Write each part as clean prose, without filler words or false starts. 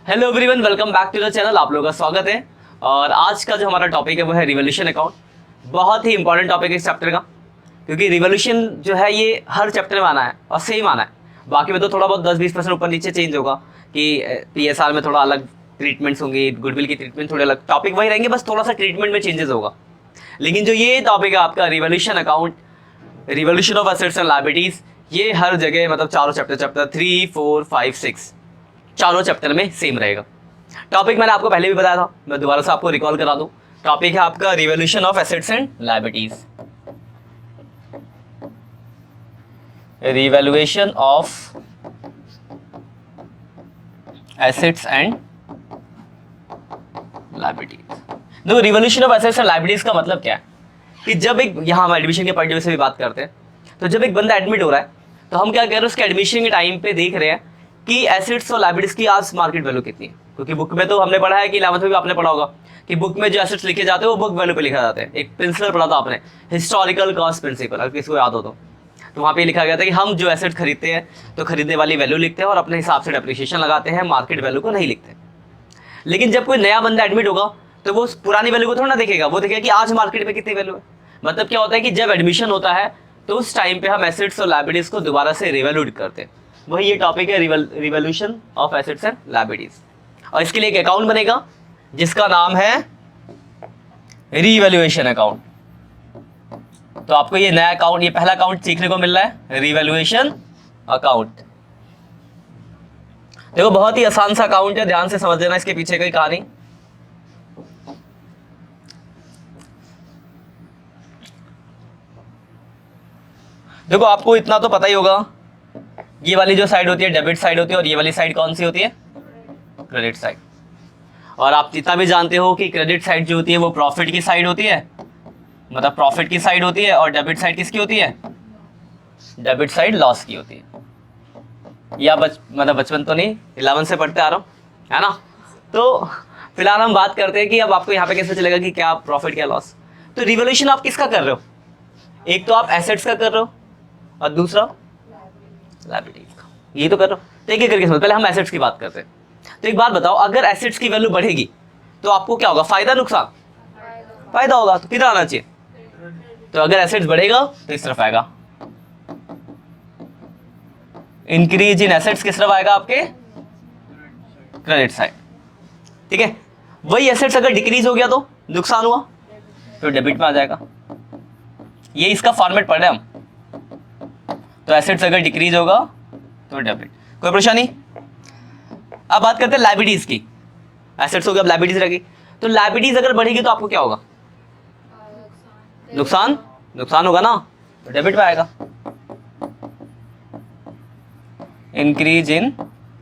Hello everyone, welcome back to the channel. आप लोगों का स्वागत है। और आज का जो हमारा टॉपिक है वो है रिवॉल्यूशन अकाउंट। बहुत ही इंपॉर्टेंट टॉपिक है इस चैप्टर का, क्योंकि रिवॉल्यूशन जो है ये हर चैप्टर में आना है और सेम आना है। बाकी में तो थोड़ा बहुत 10-20% ऊपर नीचे चेंज होगा कि PSR में थोड़ा अलग ट्रीटमेंट्स होंगी, गुडविल की ट्रीटमेंट थोड़े अलग, टॉपिक वही रहेंगे, बस थोड़ा सा ट्रीटमेंट में चेंजेस होगा। लेकिन जो ये टॉपिक है आपका revolution account, revolution of assets and liabilities, ये हर जगह मतलब चारों चैप्टर 3, 4, 5, 6 चारों चैप्टर में सेम रहेगा। टॉपिक मैंने आपको पहले भी बताया था, मैं दोबारा से आपको रिकॉल करा दूं। टॉपिक है आपका revolution of assets and liabilities. Revaluation of assets and liabilities. देखो, revolution of assets and liabilities का मतलब क्या है कि जब एक, यहाँ हम एडमिशन के पॉइंट ऑफ व्यू से भी बात करते हैं, तो जब एक बंदा एडमिट हो रहा है तो हम क्या कह रहे हैं, उसके एडमिशन के टाइम पे देख रहे हैं कि एसेट्स और लायबिलिटीज की आज मार्केट वैल्यू कितनी है। क्योंकि बुक में तो हमने पढ़ा है कि 11th में भी आपने पढ़ा होगा कि बुक में जो एसेट्स लिखे जाते हैं वो बुक वैल्यू पे लिखा जाता है। एक प्रिंसिपल पढ़ा था आपने, हिस्टोरिकल कॉस्ट प्रिंसिपल, अगर किसी को याद हो तो वहाँ पे लिखा गया था कि हम जो एसेट खरीदते हैं तो खरीदने वाली वैल्यू लिखते हैं और अपने हिसाब से डेप्रिसिएशन लगाते हैं, मार्केट वैल्यू को नहीं लिखते। लेकिन जब कोई नया बंदा एडमिट होगा तो वो पुरानी वैल्यू को थोड़ा ना देखेगा, वो देखेगा कि आज मार्केट में कितनी वैल्यू है। मतलब क्या होता है कि जब एडमिशन होता है तो उस टाइम पे हम एसेट्स और लायबिलिटीज को दोबारा से रिवैल्यूट करते हैं। वही ये टॉपिक है, revolution of assets and liabilities. और इसके लिए एक अकाउंट बनेगा जिसका नाम है रिवैल्यूएशन अकाउंट। तो आपको ये नया अकाउंट, ये पहला अकाउंट सीखने को मिल रहा है, रिवैल्यूएशन अकाउंट। देखो, बहुत ही आसान सा अकाउंट है, ध्यान से समझ लेना इसके पीछे की कहानी। देखो, आपको इतना तो पता ही होगा, ये वाली जो साइड होती है डेबिट साइड होती है, और ये वाली साइड कौन सी होती है, क्रेडिट साइड। और आप इतना भी जानते हो कि क्रेडिट साइड जो होती है वो प्रॉफिट की साइड होती है, मतलब प्रॉफिट की साइड होती है, और डेबिट साइड किसकी होती है, डेबिट साइड लॉस की होती है। या मतलब बचपन तो नहीं, 11 से पढ़ते आ रहा हूँ, है ना। तो फिलहाल हम बात करते हैं कि अब आपको यहाँ पे कैसे चलेगा कि क्या प्रॉफिट क्या लॉस। तो रिवॉल्यूशन आप किसका कर रहे हो, एक तो आप एसेट्स का कर रहे हो और दूसरा लायबिलिटीज का, ये तो कर रहे हो। तो एक एक करके समझ, पहले हम एसेट्स की बात करते हैं। तो एक बात बताओ, अगर एसेट्स की वैल्यू बढ़ेगी तो आपको क्या होगा, फायदा नुकसान, फायदा होगा। तो किधर आना चाहिए, तो अगर एसेट्स बढ़ेगा तो इस तरफ आएगा, इंक्रीज इन एसेट्स किस तरफ आएगा, आपके क्रेडिट साइड। ठीक है, वही एसेट्स अगर डिक्रीज हो गया तो नुकसान हुआ, तो डेबिट में आ जाएगा। ये इसका फॉर्मेट पढ़ रहे हैं हम। तो एसेट्स अगर डिक्रीज होगा तो डेबिट, कोई परेशानी। अब बात करते हैं लायबिलिटीज की। एसेट्स हो गया, अब लायबिलिटीज रहेगी। तो लायबिलिटीज अगर बढ़ेगी तो आपको क्या होगा, नुकसान, नुकसान होगा ना, तो डेबिट में आएगा, इंक्रीज इन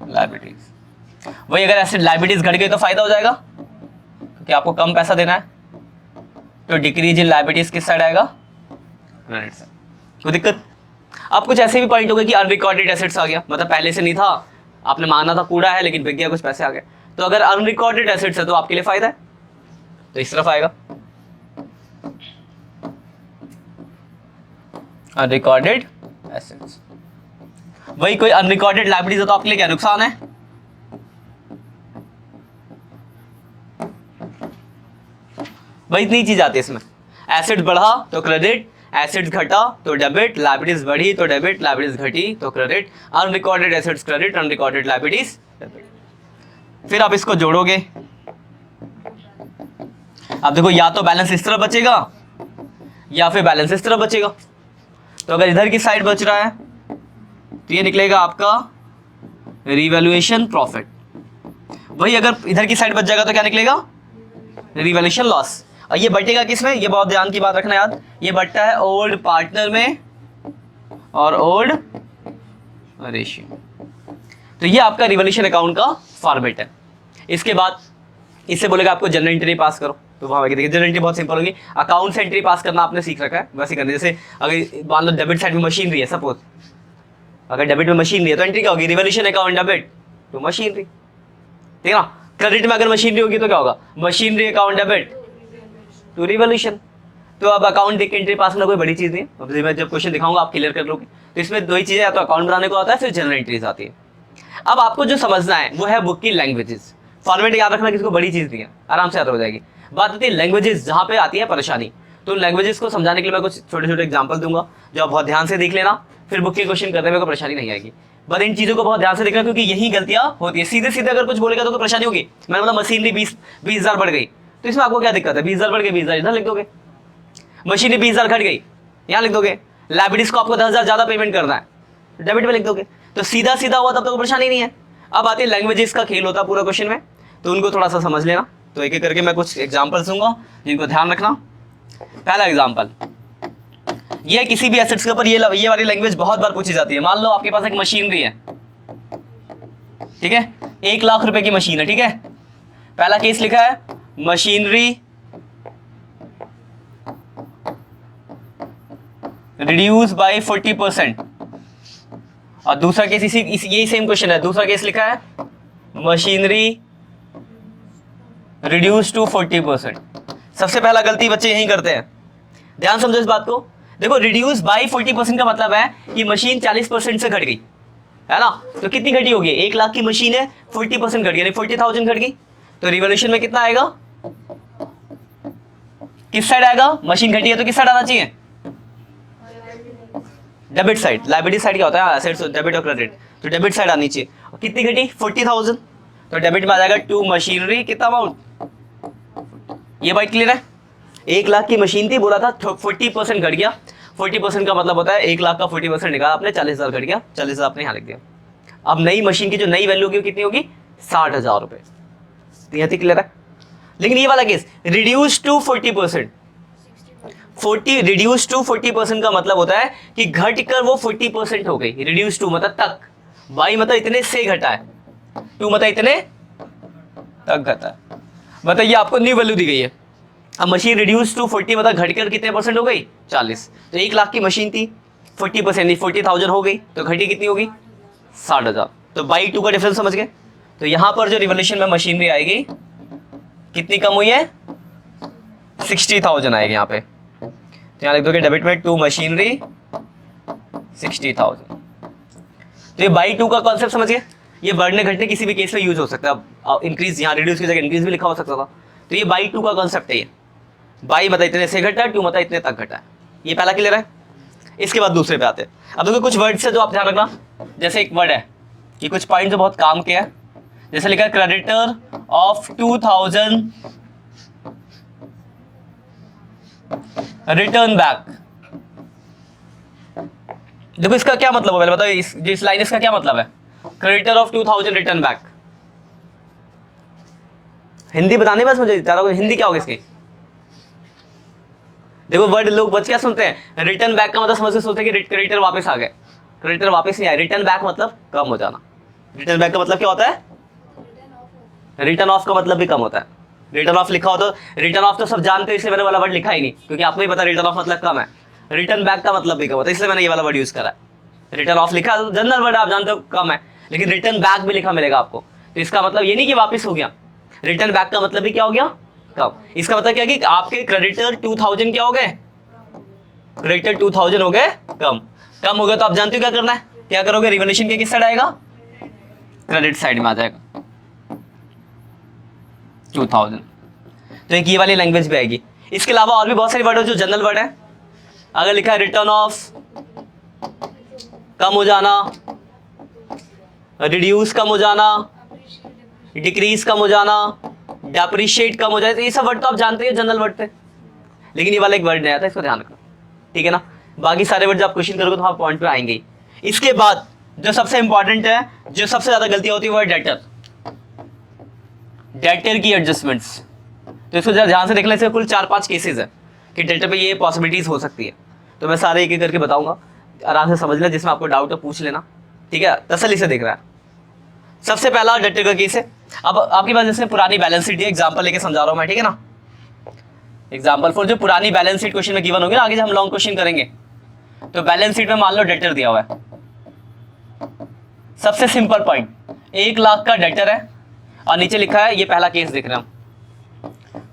लायबिलिटीज। वही अगर एसेट लायबिलिटीज घट गई तो फायदा हो जाएगा, क्योंकि आपको कम पैसा देना है। तो डिक्रीज इन लायबिलिटीज किस साइड आएगा, क्रेडिट साइड। कोई दिक्कत। अब कुछ ऐसे भी पॉइंट हो गए कि अनरिकॉर्डेड एसेट्स आ गया, मतलब पहले से नहीं था, आपने माना था कूड़ा है लेकिन बिक गया, कुछ पैसे आ गए। तो अगर अनरिकॉर्डेड एसेट्स है तो आपके लिए फायदा है, तो इस तरफ आएगा अनरिकॉर्डेड एसेट्स। वही कोई अनरिकॉर्डेड लायबिलिटीज है तो आपके लिए क्या नुकसान है, वही इतनी चीज आती है इसमें। एसेट्स बढ़ा तो क्रेडिट, एसेट्स घटा तो डेबिट, लायबिलिटीज बढ़ी तो डेबिट, लायबिलिटीज घटी तो credit, unrecorded assets credit, unrecorded liabilities debit. फिर आप इसको जोड़ोगे, अब देखो या तो बैलेंस इस तरह बचेगा या फिर बैलेंस इस तरह बचेगा। तो अगर इधर की साइड बच रहा है तो ये निकलेगा आपका रिवैल्यूएशन प्रॉफिट। वही अगर इधर की साइड बच जाएगा तो क्या निकलेगा, रिवैल्यूएशन लॉस। और ये बटेगा किसमें, ये बहुत ध्यान की बात रखना याद, ये बटता है ओल्ड पार्टनर में और ओल्ड रेशियो। तो ये आपका रिवॉल्यूशन अकाउंट का फॉर्मेट है। इसके बाद इससे बोलेगा आपको जनरल एंट्री पास करो, तो वहां देखिए जनरल एंट्री बहुत सिंपल होगी। अकाउंट से एंट्री पास करना आपने सीख रखा है, वैसे करने। जैसे अगर मान लो डेबिट साइड में मशीनरी है, सपोज अगर डेबिट में मशीनरी है तो एंट्री क्या होगी, revolution account debit to machinery. ठीक है ना। क्रेडिट में अगर मशीनरी होगी तो क्या होगा, machinery account debit to revolution. तो अब अकाउंट देख के एंट्री पास करना कोई बड़ी चीज नहीं, अब मैं जब क्वेश्चन दिखाऊंगा आप क्लियर कर लोगे। तो इसमें दो ही चीजें, या तो अकाउंट बनाने को आता है, फिर जनरल एंट्रीज आती है। अब आपको जो समझना है वो है बुक की लैंग्वेजेस। फॉर्मेट याद रखना, किसको बड़ी चीज दी है, आराम से याद हो जाएगी। बात आती है लैंग्वेजेस, जहाँ पे आती है परेशानी। तो लैंग्वेजेस को समझाने के लिए मैं कुछ छोटे छोटे एग्जाम्पल दूंगा, जो आप बहुत ध्यान से देख लेना, फिर बुक के क्वेश्चन करने में कोई परेशानी नहीं आएगी। बस इन चीजों को बहुत ध्यान से देखना, क्योंकि यही गलतियां होती है। सीधे सीधे अगर कुछ बोलेगा तो कोई परेशानी होगी। मैंने बोला मशीनरी 20,000 बढ़ गई, तो इसमें आपको क्या दिक्कत है? 20,000 बढ़ गई, 20,000 इधर लिख दोगे। मशीनरी 20,000 घट गई, यहाँ लिख दोगे। लाइब्रेरीज को आपको 10,000 ज्यादा पेमेंट करना है, डेबिट में लिख दोगे। तो सीधा सीधा हुआ, तब तो कोई परेशानी नहीं है। अब आती है लैंग्वेजेस का खेल होता है पूरा क्वेश्चन में, तो उनको थोड़ा सा समझ लेना। तो एक एक करके मैं कुछ एग्जाम्पल्स दूंगा, जिनको ध्यान रखना। पहला एग्जाम्पल, ये किसी भी एसेट्स के ऊपर ये वाली लैंग्वेज बहुत बार पूछी जाती है। मान लो आपके पास एक मशीनरी है, ठीक है, 1 लाख रुपए की मशीन है, ठीक है। पहला केस लिखा है मशीनरी रिड्यूस बाय 40%, और दूसरा केस यही सेम क्वेश्चन है, दूसरा केस लिखा है मशीनरी रिड्यूस टू 40%। सबसे पहला गलती बच्चे यही करते हैं, ध्यान समझो इस बात को। देखो, रिड्यूस बाय 40% का मतलब है कि मशीन 40% से घट गई, है ना। तो कितनी घटी होगी? 1 लाख की मशीन है, 40% घट गई, यानी 40,000 घट गई। तो रिवॉल्यूशन में कितना आएगा? किस साइड आएगा? मशीन घटी है तो किस साइड आना चाहिए? Debit side. लायबिलिटी साइड क्या होता है? एसेट्स, डेबिट और क्रेडिट, तो डेबिट साइड आनी चाहिए। और कितनी घटी? 40,000, तो डेबिट में आ जाएगा टू मशीनरी, कितना अमाउंट? ये बात क्लियर है? 1 लाख की मशीन थी, बोला था 40% घट गया। 40% का मतलब होता है 1 लाख का 40% निकाला आपने, 40,000 घट गया, 40,000 आपने यहाँ लिख दिया। अब नई मशीन की जो नई वैल्यू होगी कितनी होगी? 60,000 रुपए। यहाँ तक क्लियर है? लेकिन ये वाला case reduce to 40%, 40 reduce to 40% का मतलब होता है कि घट कर वो 40% हो गई। रिड्यूस टू मतलब तक, बाई मतलब इतने से घटा है, टू मतलब इतने तक घटा है, मतलब ये आपको न्यू वैल्यू दी गई है। अब मशीन रिड्यूस टू 40 मतलब घटकर कितने परसेंट हो गई? 40। तो 1 लाख की मशीन थी, 40% 40,000 हो गई, तो घटी कितनी होगी? 60,000। तो बाई 2 का डिफरेंस समझ गए। तो यहां पर जो रिवोल्यूशन में मशीनरी आएगी कितनी कम हुई है? 60,000 आएगी यहाँ पे। तो यहाँ लिख दोगे डेबिट में टू मशीनरी 60,000। तो ये बाई 2 का कॉन्सेप्ट समझ गए। ये बढ़ने घटने किसी भी केस में यूज हो सकता है। अब इंक्रीज, यहाँ रिड्यूस की जगह इंक्रीज भी लिखा हो सकता था। तो ये बाई 2 का कॉन्सेप्ट है। ये बाई मतलब इतने से घटा, टू मतलब इतने तक घटा है। ये पहला क्लियर है? इसके बाद दूसरे पे आते हैं। अब देखो कुछ वर्ड से जो आप ध्यान रखना, जैसे एक वर्ड है कि कुछ पॉइंट जो बहुत काम के है, जैसे लिखा है क्रेडिटर ऑफ 2,000 रिटर्न बैक। देखो इसका क्या मतलब है, पहले बताओ। इस लाइन इसका क्या मतलब है? Creditor of 2,000 return back. Hindi बताने बस मुझे हिंदी क्या होगी इसकी? देखो वर्ड लोग बच क्या सुनते हैं, रिटर्न बैक का मतलब समझ के सोचते हैं कि क्रेडिटर वापस आ गए। क्रेडिटर वापस नहीं आए, रिटर्न बैक मतलब कम हो जाना। रिटर्न बैक का मतलब क्या होता है? रिटर्न ऑफ का मतलब भी कम होता है। रिटर्न ऑफ लिखा हो तो, रिटर्न ऑफ तो सब जानते हैं, इसलिए मैंने वाला वर्ड लिखा ही नहीं, क्योंकि आपको ही पता रिटर्न ऑफ मतलब कम है। रिटर्न बैक का मतलब भी कम होता है, इसलिए मैंने ये वाला वर्ड यूज करा है। रिटर्न ऑफ लिखा तो जनरल वर्ड आप जानते हो कम है, लेकिन रिटर्न बैक भी लिखा मिलेगा आपको। तो इसका मतलब ये नहीं कि वापस हो गया, रिटर्न बैक का मतलब भी क्या हो गया? कम। इसका मतलब क्या कि आपके क्रेडिटर 2,000 क्या हो गए? क्रेडिटर 2,000 हो गए कम। कम हो गए तो आप जानते हो क्या करना है? क्या करोगे? रिवोल्यूशन के किस साइड आएगा? क्रेडिट साइड में आ जाएगा 2,000। तो एक ये वाली लैंग्वेज भी आएगी। इसके अलावा और भी बहुत सारे वर्ड है जो जनरल वर्ड है। अगर लिखा है रिटर्न ऑफ कम हो जाना, रिड्यूस कम हो जाना, डिक्रीज कम हो जाना, डेप्रिशिएट कम हो जाए, तो ये सब वर्ड तो आप जानते हैं जनरल वर्ड थे। लेकिन ये वाला एक वर्ड नया था, इसको ध्यान रखना, ठीक है ना। बाकी सारे वर्ड जब आप क्वेश्चन करोगे तो आप पॉइंट पे आएंगे। इसके बाद जो सबसे इंपॉर्टेंट है, जो सबसे ज्यादा गलती होती है वो है डेटर। डेटर की एडजस्टमेंट्स, तो इसको जरा ध्यान से देख लें। इसमें कुल 4-5 केसेस है कि डेटर पे ये पॉसिबिलिटीज हो सकती है। तो मैं सारे एक एक करके बताऊंगा, आराम से समझ लें। जिसमें आपको डाउट है पूछ लेना, ठीक है, तसल्ली से देख रहा है। सबसे पहला डेटर का केस है। अब आपके पास जैसे पुरानी बैलेंस शीट, एग्जाम्पल लेके समझा रहा हूं मैं, ठीक है ना। एग्जाम्पल फॉर जो पुरानी बैलेंस शीट क्वेश्चन में गिवन होगी ना, आगे जब हम लॉन्ग क्वेश्चन करेंगे, तो बैलेंस शीट में मान लो डेटर दिया हुआ है। सबसे सिंपल पॉइंट, 1 लाख का डेटर है और नीचे लिखा है, ये पहला केस देख रहे हैं,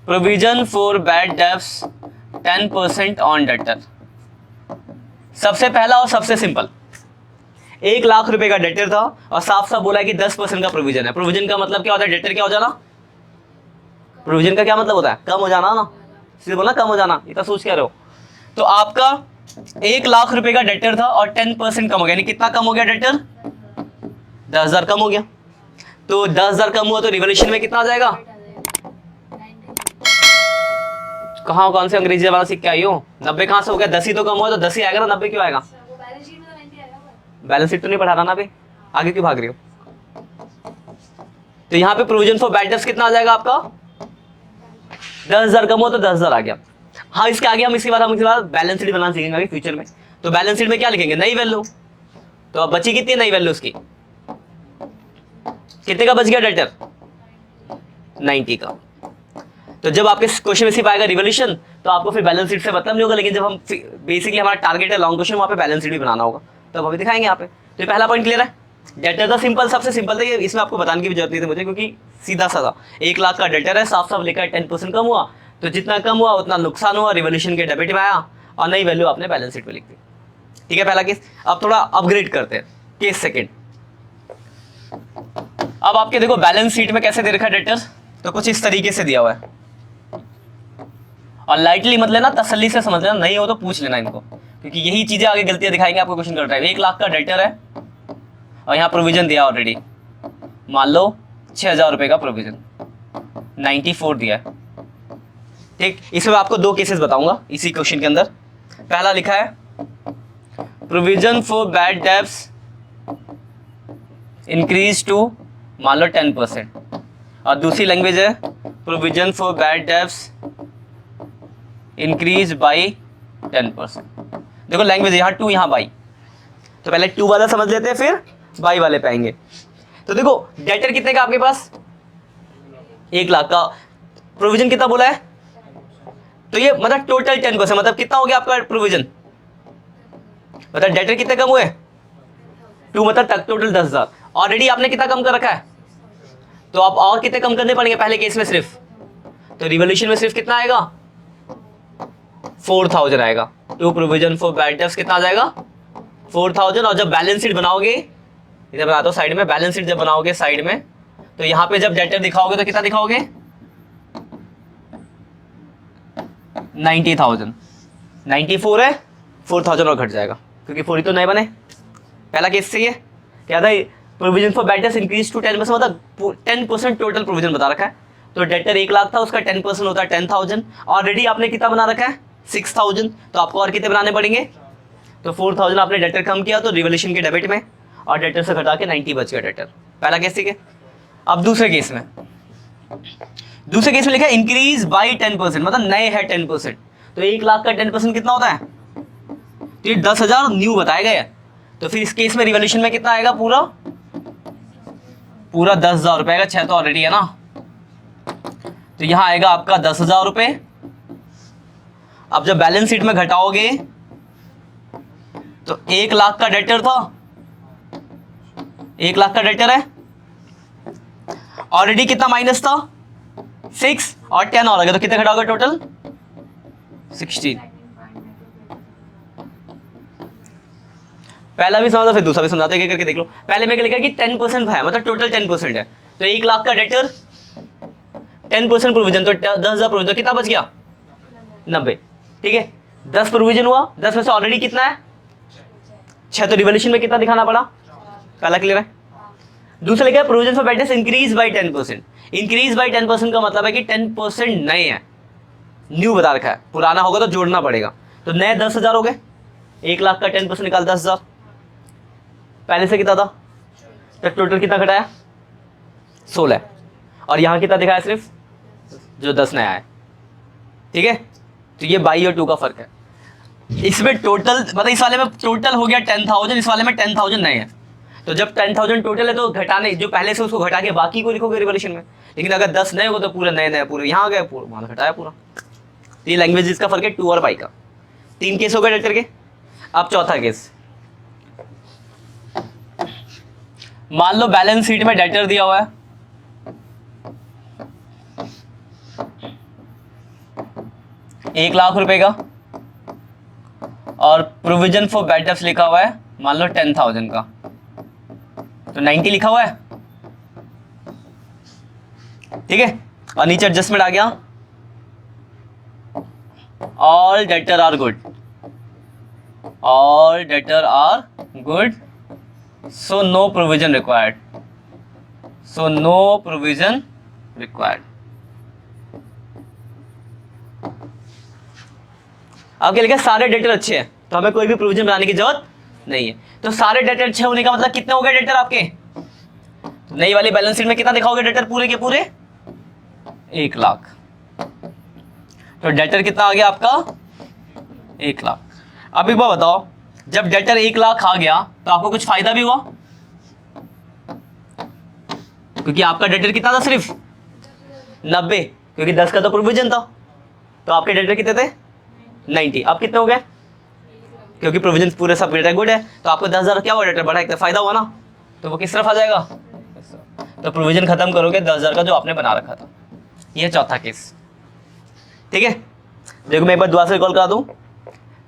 provision for bad debts 10% on debtor. सबसे पहला और सबसे सिंपल, 1 लाख रुपए का डेटर था और साफ साफ बोला है कि 10% का प्रोविजन है। प्रोविजन का मतलब क्या होता है? डेटर क्या हो जाना? प्रोविजन का क्या मतलब होता है? कम हो जाना ना, सीधे बोला कम हो जाना, इतना सोच क्या रहे हो। तो आपका 1 लाख रुपए का डेटर था और 10% कम हो गया, यानी कितना कम हो गया डेटर? 10,000 कम हो गया। तो 10,000 कम हुआ तो रिवॉल्यूशन में कितना आ जाएगा? कहाँ कौन से अंग्रेजी वाला सीख के आई हो? 90 कहाँ से हो गया? 10 ही तो कम हुआ तो 10 ही आएगा ना, 90 क्यों आएगा? बैलेंस शीट तो नहीं पढ़ा रहा ना अभी, आगे क्यों भाग रही हो? तो यहाँ पे प्रोविजन फॉर बैड डेट्स कितना आ जाएगा आपका? 10,000 कम हुआ तो 10,000 आ गया। हाँ, इसके आगे हम इसके बाद बैलेंस शीट बनाना सीखेंगे आगे फ्यूचर में। तो बैलेंस शीट में क्या लिखेंगे? नई वैल्यू। तो अब बची कितनी नई वैल्यू उसकी? कितने का बच गया डेटर? 90 का। तो जब आपके क्वेश्चन में सिर्फ आएगा रिवॉल्यूशन तो आपको फिर बैलेंस शीट से मतलब नहीं होगा, लेकिन जब हम बेसिकली हमारा टारगेट है लॉन्ग क्वेश्चन, वहाँ पे बैलेंस शीट भी बनाना होगा, तो अब अभी दिखाएंगे यहाँ पे। तो ये पहला पॉइंट क्लियर है। डेटर तो सिंपल, सबसे सिंपल था ये, इसमें आपको बताने की भी जरूरत नहीं थी मुझे, क्योंकि सीधा साधा 1 लाख का डेटर है, साफ साफ लिखा है 10% कम हुआ, तो जितना कम हुआ उतना नुकसान हुआ, रिवॉल्यूशन के डेबिट में आया और नई वैल्यू आपने बैलेंस शीट में लिख दी। ठीक है, पहला केस। अब थोड़ा अपग्रेड करते हैं, केस सेकेंड। अब आपके देखो बैलेंस शीट में कैसे दे रखा है डेटर, तो कुछ इस तरीके से दिया हुआ है, और लाइटली मत लेना, तसल्ली से समझ लेना, नहीं हो तो पूछ लेना इनको, क्योंकि यही चीजें आगे गलतियां दिखाएंगे आपको क्वेश्चन कर रहा है। 1 लाख का डेटर है और यहाँ प्रोविजन दिया ऑलरेडी, मान लो 6,000 रुपए का प्रोविजन, 94 दिया है। ठीक, इसमें आपको 2 केसेस बताऊंगा इसी क्वेश्चन के अंदर। पहला लिखा है provision for bad debts increase to मान लो 10%, और दूसरी लैंग्वेज है provision for bad debts increase by 10%। देखो लैंग्वेज यहाँ 2 यहाँ बाई, तो पहले 2 वाला समझ लेते हैं फिर बाई वाले पे आएंगे। तो देखो डेटर कितने का आपके पास? 1 लाख का। प्रोविजन कितना बोला है? तो ये मतलब टोटल 10%, मतलब कितना हो गया आपका प्रोविजन? मतलब डेटर कितने कम हुए? 2, मतलब तक टोटल 10,000। ऑलरेडी आपने कितना कम कर रखा है, तो आप और कितने कम करने पड़ेंगे पहले केस में सिर्फ, तो रिवॉल्यूशन में सिर्फ कितना आएगा? 4,000 आएगा। तो प्रोविजन फॉर बैड डेब्ट्स कितना आ जाएगा? 4,000। और जब बैलेंस शीट बनाओगे, इधर बना दो साइड में, बैलेंस शीट जब बनाओगे साइड में, तो यहाँ पे जब डेटर दिखाओगे तो कितना दिखाओगे? 90,000। 94 है, 4,000 और घट जाएगा, क्योंकि 4 ही तो नए बने। पहला केस सही है, क्या था? Provision for bad debts increase to 10%, मतलब 10% टोटल प्रोविजन बता रखा है। तो डेटर 1 लाख था, उसका 10% होता है 10,000। ऑलरेडी आपने कितना बना रखा है? 6,000। तो आपको और कितने बनाने पड़ेंगे? तो 4,000 आपने डेटर कम किया तो रिवॉल्यूशन के डेबिट में, और डेटर से घटा के 90 बच गया डेटर। पहला केस ठीक है। अब दूसरे केस में लिखा है इंक्रीज बाई 10%, मतलब नए है 10%। तो 1 लाख का 10% कितना होता है? तो ये 10,000 न्यू बताए गए। तो फिर इस केस में रिवॉल्यूशन में कितना आएगा? पूरा 10,000 रुपए आएगा। 6 तो ऑलरेडी है ना, तो यहां आएगा आपका 10,000 रुपए। अब जब बैलेंस शीट में घटाओगे तो 1 लाख का डेटर था, 1 लाख का डेटर है, ऑलरेडी कितना माइनस था? 6 और 10 और आ गया, तो कितने घटाओगे टोटल? 16। पहला भी समझा फिर दूसरा भी समझाते हैं, करके देख लो। पहले में क्या लिखा कि 10% है, मतलब टोटल 10% है। तो 1 लाख का डेटर, 10% प्रोविजन, तो 10,000 प्रोविजन, कितना बच गया? 90। ठीक है, 10 प्रोविजन हुआ, 10 में से ऑलरेडी कितना है? 6। तो रिवॉल्यूशन में कितना दिखाना पड़ा? पहला क्लियर है। दूसरा लिखा है provision for bad debts increase by 10%। Increase by 10% का मतलब है कि 10% नए हैं, न्यू बता रखा है, पुराना होगा तो जोड़ना पड़ेगा। तो नए 10,000 हो गए, 1 लाख का 10% निकाल 10,000, पहले से कितना था? तो टोटल कितना घटाया? 16। और यहाँ कितना दिखाया? सिर्फ जो 10 नया है। ठीक है, तो ये बाई और 2 का फर्क है। इसमें टोटल मतलब इस वाले में टोटल हो गया 10,000, इस वाले में 10,000 नए हैं। तो जब 10,000 टोटल है तो घटाने जो पहले से उसको घटा के बाकी को लिखोगे रिवॉल्यूशन में। लेकिन अगर 10 नए हो तो पूरे नए नए पूरे यहाँ आ गए, पूरा वहाँ घटाया पूरा। तो ये लैंग्वेज इसका फर्क है 2 और बाई का। 3 केस हो गए डेटर के। अब चौथा केस, मान लो बैलेंस शीट में डेटर दिया हुआ है, एक लाख रुपए का, और प्रोविजन फॉर बैड डेब्ट्स लिखा हुआ है मान लो 10,000 का। तो 90 लिखा हुआ है, ठीक है। और नीचे एडजस्टमेंट आ गया, all debtor are good, all debtor are good, so no provision required, so no provision required. अब क्या लिखा, सारे डेटर अच्छे हैं तो हमें कोई भी प्रोविजन बनाने की जरूरत नहीं है। तो सारे डेटर अच्छे होने का मतलब कितने हो गए डेटर आपके, नई वाली बैलेंस शीट में कितना दिखाओगे डेटर पूरे के पूरे 1 लाख। तो डेटर कितना आ गया आपका 1 लाख। अब एक बात बताओ, जब डेटर 1 लाख आ गया तो आपको कुछ फायदा भी हुआ, क्योंकि आपका डेटर कितना था सिर्फ 90, क्योंकि 10 का तो प्रोविजन था, तो आपके डेटर कितने थे 90। अब कितने हो गए, क्योंकि प्रोविजन पूरे सब डेटर गुड है, तो आपको 10,000 क्या हुआ डेटर बढ़ा, एक फायदा हुआ ना, तो वो किस तरफ आ जाएगा, तो प्रोविजन खत्म करोगे 10,000 का जो आपने बना रखा था। ये चौथा केस, ठीक है। देखो मैं एक बार दोबारा से कॉल करा दूं।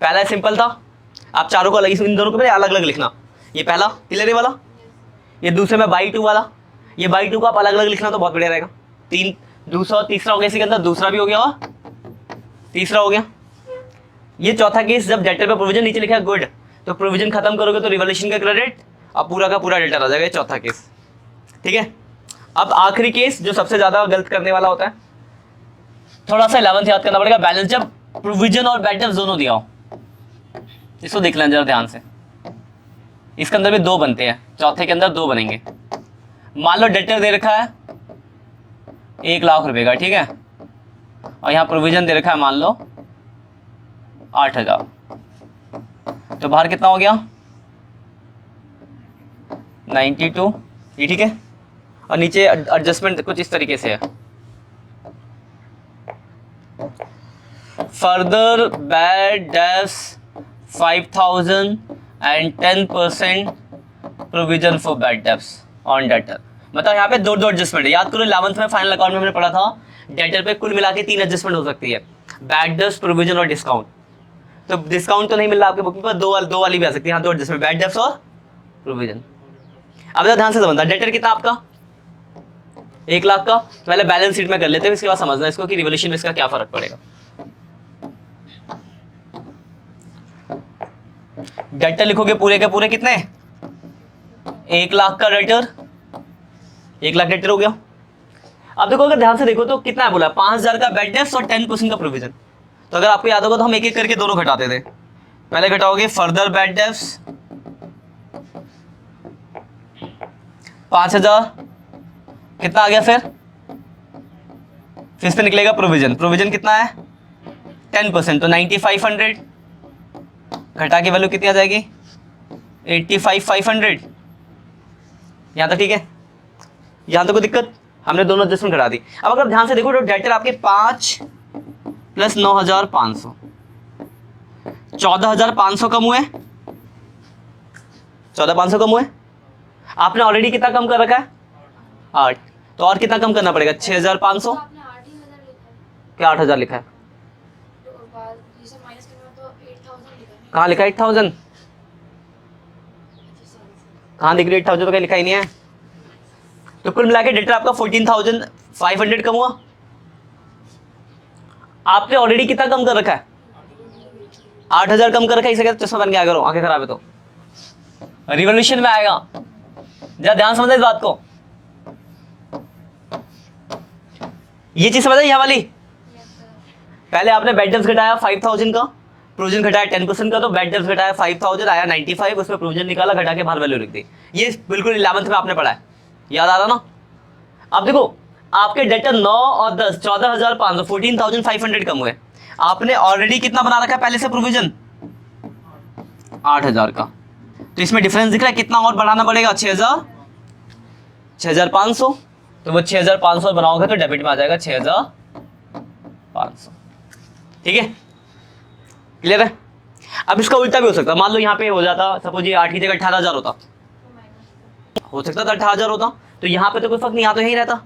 पहला सिंपल था, आप चारों को अलग, इन दोनों को अलग अलग लिखना, ये पहला क्लियर वाला, ये दूसरे में बाई 2 वाला, ये बाई 2 को आप अलग अलग लिखना तो बहुत बढ़िया रहेगा। दूसरा तीसरा हो गया, इसी के अंदर दूसरा भी हो गया और तीसरा हो गया। ये चौथा केस, जब डेटर पे प्रोविजन नीचे लिखा है गुड, तो प्रोविजन खत्म करोगे तो रिवॉल्यूशन का क्रेडिट, अब पूरा का पूरा डेटर आ जाएगा। चौथा केस, ठीक है। अब आखिरी केस जो सबसे ज्यादा गलत करने वाला होता है, थोड़ा सा 11th याद करना पड़ेगा। बैलेंस जब प्रोविजन और बैड डेब्ट्स दोनों दिया हो, इसको देख लेना जरा ध्यान से। इसके अंदर भी 2 बनते हैं, चौथे के अंदर 2 बनेंगे। मान लो डेटर दे रखा है 1 लाख रुपए का, ठीक है, और यहाँ प्रोविजन दे रखा है मान लो 8,000, तो बाहर कितना हो गया 92, ये ठीक है। और नीचे एडजस्टमेंट कुछ इस तरीके से है, further bad debts 5,000 and 10% provision for bad debts on debtor. मतलब यहाँ पे 2 एडजस्टमेंट है। याद करो 11th में फाइनल अकाउंट में हमने पढ़ा था डेटर पे कुल मिला के 3 एडजस्टमेंट हो सकती है, बैड डेब्ट्स, प्रोविजन और डिस्काउंट। तो डिस्काउंट तो नहीं मिल रहा आपके बुक में, पर दो वाली भी आ सकती है। हाँ, 2 एडजस्टमेंट, बैड डेब्ट्स और प्रोविजन। अब ध्यान से समझना, डेटर कितना आपका 1 लाख का, पहले बैलेंस शीट में कर लेते हैं, इसके बाद समझना इसको कि रिवॉल्यूशन में इसका क्या फर्क पड़ेगा। डेटर लिखोगे पूरे के पूरे कितने 1 लाख का डेटर, 1 लाख डेटर हो गया। अब देखो अगर ध्यान से देखो तो कितना है बोला, 5,000 का बैड डेब्ट्स और 10% का प्रोविजन। तो अगर आपको याद होगा तो हम एक एक करके दोनों घटाते थे। पहले घटाओगे फर्दर बैड डेब्ट्स 5,000, कितना आ गया, फिर से निकलेगा प्रोविजन, प्रोविजन कितना है 10%, तो 95,500 घटा के वैल्यू कितनी आ जाएगी 85,500। यहां तक ठीक है, यहां तक कोई दिक्कत, हमने दोनों एडजस्टमेंट घटा दी। अब अगर ध्यान से देखो तो डेटर आपके 5 + 9,500, 14,500 कम हुए, 14,500 कम हुए। आपने ऑलरेडी कितना कम कर रखा है 8, तो और कितना कम करना पड़ेगा 6,500। क्या 8,000 लिखा है, कहाँ लिखा है 8,000, कहाँ दिख रही है 8,000, तो क्या लिखा ही नहीं है। तो कुल मिला के डेटर आपका 14,500 कम हुआ। आपने ऑलरेडी कितना कम कर रखा है 8,000 कम कर रखा है, इसे कहते चश्मा बन के आ करो, आंखें खराब है तो रिवॉल्यूशन में आएगा। जरा ध्यान समझना इस बात को, ये चीज समझ आई यह वाली। पहले आपने बैड डेब्ट्स घटाया 5,000 का, प्रोविजन घटाया 10% का, तो बैड डेब्ट्स घटाया 5,000 आया 95, उसमें प्रोविजन निकाला, घटा के बाहर वैल्यू लिख दी। ये बिल्कुल 11th में आपने पढ़ा है, याद आ रहा ना। अब देखो आपके डेटर 9 और 10 14,500 14,500 कम हुए। आपने ऑलरेडी कितना बना रखा है पहले से प्रोविजन 8,000 का, तो इसमें डिफरेंस दिख रहा है, कितना और बढ़ाना पड़ेगा 6,500। तो वो 6,500 बनाओगे तो डेबिट में आ जाएगा 6,500, ठीक है, क्लियर है। अब इसका उल्टा भी हो सकता है, मान लो यहाँ पे हो जाता, सपोज ये 8 की जगह 18,000 होता, हो सकता था 18,000 होता, तो यहाँ पे तो कोई फर्क नहीं, यहाँ तो यही रहता।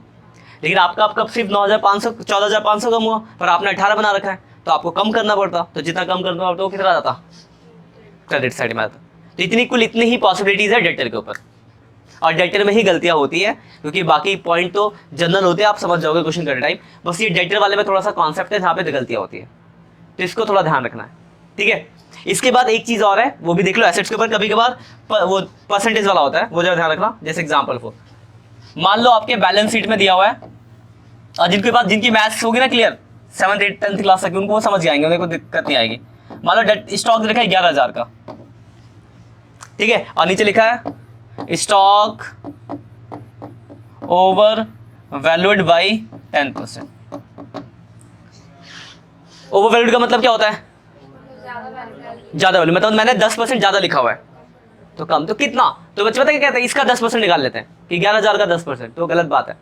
लेकिन आपका सिर्फ 9,500 14,500 कम हुआ, पर आपने 18 बना रखा है, तो आपको कम करना पड़ता, तो जितना कम करना पड़ता वो कितना जाता क्रेडिट साइड में आता। तो इतनी ही पॉसिबिलिटीज है डेटर के ऊपर। और डेटर में ही गलतियां होती है, क्योंकि बाकी पॉइंट तो जनरल होते हैं, आप समझ जाओगे क्वेश्चन करते टाइम। बस ये डेटर वाले में थोड़ा सा कॉन्सेप्ट है जहाँ पे गलतियां होती है, तो इसको थोड़ा ध्यान रखना है, ठीक है। इसके बाद एक चीज और है, वो भी देख लो, एसेट्स के ऊपर कभी कभार वो परसेंटेज वाला होता है, वो जरा ध्यान रखना। जैसे एग्जाम्पल फॉर, मान लो आपके बैलेंस शीट में दिया हुआ है, और जिनके पास जिनकी मैथ्स होगी ना clear 7th 8th 10th class तक, उनको वो समझ जाएंगे, उनको दिक्कत नहीं आएगी। मान लो स्टॉक लिखा है 11,000 का, ठीक है, और नीचे लिखा है stock over valued by 10%। Over valued का मतलब क्या होता है? ज्यादा वैल्यू, मतलब मैंने 10% ज्यादा लिखा हुआ है, तो कम तो कितना, तो बच्चे पता क्या कहते हैं, इसका 10% निकाल लेते हैं कि 11,000 का 10%, तो गलत बात है,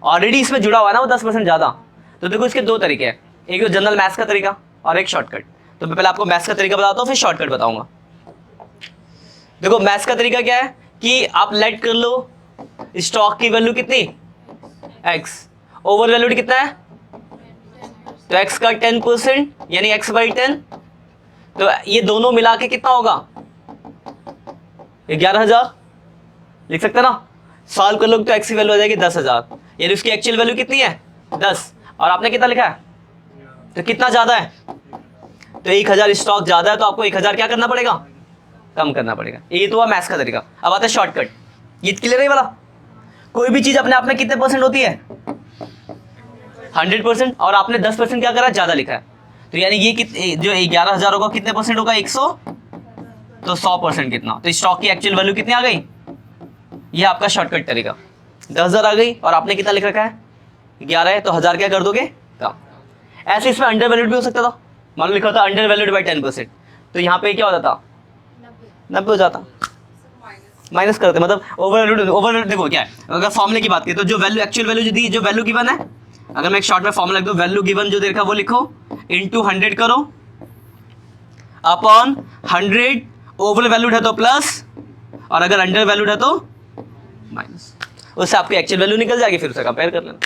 ऑलरेडी इसमें जुड़ा हुआ है ना वो 10% ज्यादा। तो देखो इसके दो तरीके हैं, एक तो जनरल मैथ्स का तरीका और एक शॉर्टकट। तो मैं पहले आपको मैथ्स का तरीका बताता हूँ, फिर शॉर्टकट बताऊंगा। देखो मैथ्स का तरीका क्या है कि आप लेट कर लो स्टॉक की वैल्यू कितनी, x, ओवर वैल्यूड कितना है, तो x का 10% यानी x/10, तो ये दोनों मिला के कितना होगा, 11,000 लिख सकते ना। सॉल्व कर लो तो x की वैल्यू आ जाएगी 10,000, यानी उसकी एक्चुअल वैल्यू कितनी है 10, और आपने कितना लिखा है, तो कितना ज्यादा है, तो 1,000 स्टॉक ज्यादा है, तो आपको 1,000 क्या करना पड़ेगा, कम करना पड़ेगा। ये तो हुआ मैथ्स का तरीका। अब आता है शॉर्टकट, ये क्लियर है वाला। कोई भी चीज अपने आप में कितने परसेंट होती है, 100%, और आपने 10% क्या करा, ज्यादा लिखा है, तो यानी ये जो 11,000 होगा कितने परसेंट होगा, 100, तो 100% कितना, तो स्टॉक की एक्चुअल वैल्यू कितनी आ गई, ये आपका शॉर्टकट तरीका। 10,000 आ गई और आपने कितना लिख रखा है 11 है, तो 1000 क्या कर दोगे कम। ऐसे इसमें अंडर वैल्यूड भी हो सकता था, मान लो लिखा था अंडर वैल्यूड बाई 10%, तो यहाँ पे क्या हो जाता 90 हो जाता, माइनस करते, मतलब ओवर देखो क्या है, अगर फॉर्मूले की बात करें तो जो वैल्यू एक्चुअल वैल्यू जो दी, जो वैल्यू गिवन है, अगर मैं एक शॉर्ट में फॉर्मूला लिख दूं, वैल्यू गिवन जो देखा वो लिखो इनटू 100 करो अपॉन 100, ओवर वैल्यूड है तो प्लस, और अगर अंडर वैल्यूड है तो माइनस, उससे आपकी एक्चुअल वैल्यू निकल जाएगी, फिर उसे कंपेयर कर लेना।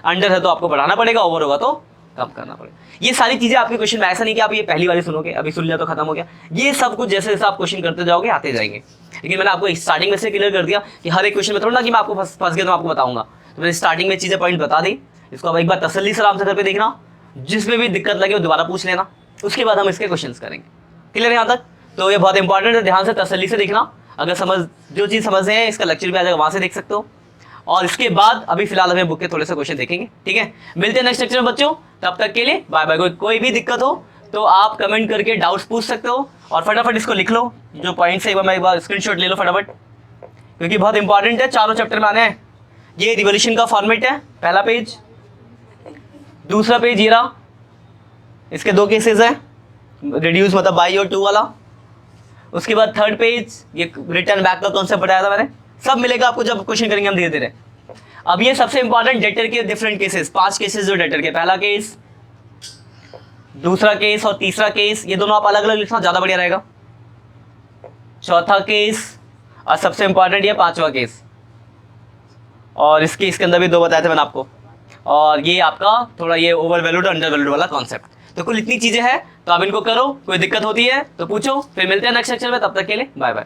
अंडर है तो आपको बढ़ाना पड़ेगा, ओवर होगा तो कम करना पड़ेगा। ये सारी चीजें आपके क्वेश्चन में, ऐसा नहीं कि आप ये पहली बार सुनोगे, अभी सुन लिया तो खत्म हो गया, ये सब कुछ जैसे जैसे आप क्वेश्चन करते जाओगे आते जाएंगे। लेकिन मैंने आपको स्टार्टिंग में से क्लियर कर दिया कि हर एक क्वेश्चन में थोड़ा ना कि मैं आपको फंस गया तो आपको बताऊंगा, तो मैंने स्टार्टिंग में चीजें पॉइंट बता दी। इसको अब एक बार तसल्ली से आराम से घर पे देखना, जिसमें भी दिक्कत लगे वो दोबारा पूछ लेना, उसके बाद हम इसके क्वेश्चन करेंगे। क्लियर है यहाँ तक? तो ये बहुत इंपॉर्टेंट है, ध्यान से तसल्ली से देखना। अगर जो चीज़ समझ रहे हैं इसका लेक्चर भी आ जाएगा, वहां से देख सकते हो। और इसके बाद अभी फिलहाल हमें बुक के थोड़े से क्वेश्चन देखेंगे, ठीक है। मिलते हैं नेक्स्ट लेक्चर में बच्चों, तब तक के लिए बाय बाय। कोई भी दिक्कत हो तो आप कमेंट करके डाउट्स पूछ सकते हो, और फटाफट इसको लिख लो, जो पॉइंट्स है एक बार स्क्रीनशॉट ले लो फटाफट, क्योंकि बहुत इंपॉर्टेंट है, चारों चैप्टर में आने हैं। ये रिवोल्यूशन का फॉर्मेट है, पहला पेज, दूसरा पेज ये रहा, इसके दो केसेस है, रिड्यूस मतलब बाई और टू वाला। उसके बाद थर्ड पेज ये रिटर्न बैक का कॉन्सेप्ट बताया था मैंने, सब मिलेगा आपको जब क्वेश्चन करेंगे हम धीरे धीरे। अब ये सबसे इंपॉर्टेंट डेटर के डिफरेंट केसेस, 5 केसेस जो डेटर के, पहला केस, दूसरा केस और तीसरा केस, ये दोनों आप अलग अलग लिखना ज्यादा बढ़िया रहेगा। चौथा केस और सबसे इंपॉर्टेंट ये 5वां केस, और इसके अंदर भी 2 बताए थे मैंने आपको। और ये आपका थोड़ा ये ओवर वैल्यूड अंडर वैल्यूड वाला कॉन्सेप्ट। तो कुल इतनी चीजें हैं, तो आप इनको करो, कोई दिक्कत होती है तो पूछो। फिर मिलते हैं नेक्स्ट लेक्चर में, तब तक के लिए बाय बाय।